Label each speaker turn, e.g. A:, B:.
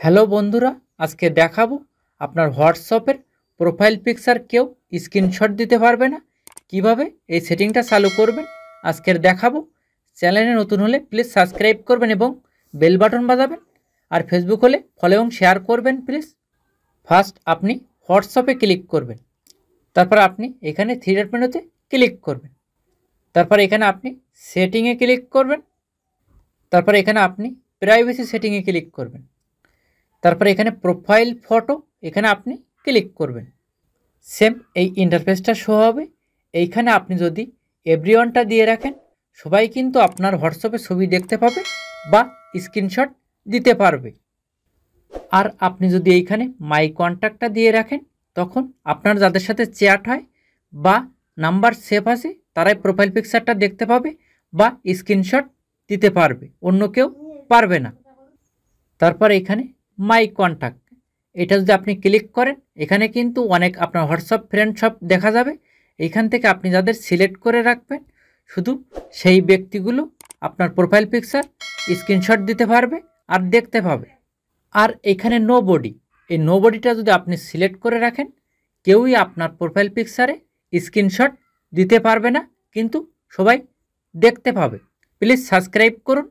A: Hello বন্ধুরা, আজকে দেখাবো আপনার হোয়াটসঅ্যাপের প্রোফাইল পিকচার কেউ স্ক্রিনশট দিতে পারবে না। কিভাবে এই সেটিংটা চালু করবেন আজকের দেখাবো। চ্যানেলে নতুন হলে প্লিজ সাবস্ক্রাইব করবেন এবং বেল বাটন বাজাবেন। আর ফেসবুক হলে ফলো এবং শেয়ার করবেন প্লিজ। ফার্স্ট আপনি হোয়াটসঅ্যাপে ক্লিক করবেন, তারপর আপনি এখানে থ্রি ডট মেনুতে ক্লিক করবেন, তারপর এখানে আপনি সেটিংয়ে ক্লিক করবেন, তারপর এখানে আপনি প্রাইভেসি সেটিংয়ে ক্লিক করবেন, তারপরে এখানে প্রোফাইল ফটো এখানে আপনি ক্লিক করবেন। সেম এই ইন্টারফেসটা শো হবে। এইখানে আপনি যদি এভরিওয়ানটা দিয়ে রাখেন, সবাই কিন্তু আপনার হোয়াটসঅ্যাপে ছবি দেখতে পাবে বা স্ক্রিনশট দিতে পারবে। আর আপনি যদি এইখানে মাই কন্ট্যাক্টটা দিয়ে রাখেন, তখন আপনার যাদের সাথে চ্যাট হয় বা নাম্বার সেভ আছে তারাই প্রোফাইল পিকচারটা দেখতে পাবে বা স্ক্রিনশট দিতে পারবে, অন্য কেউ পারবে না। তারপর এখানে মাই কন্ট্যাক্ট এটা যদি আপনি ক্লিক করেন, এখানে কিন্তু অনেক আপনার হোয়াটসঅ্যাপ ফ্রেন্ড সব দেখা যাবে। এইখান থেকে আপনি যাদের সিলেক্ট করে রাখবেন, শুধু সেই ব্যক্তিগুলো আপনার প্রোফাইল পিকচার স্ক্রিনশট দিতে পারবে আর দেখতে পাবে। আর এখানে নো বডি, এই নো বডিটা যদি আপনি সিলেক্ট করে রাখেন, কেউই আপনার প্রোফাইল পিকচারে স্ক্রিনশট দিতে পারবে না, কিন্তু সবাই দেখতে পাবে। প্লিজ সাবস্ক্রাইব করুন।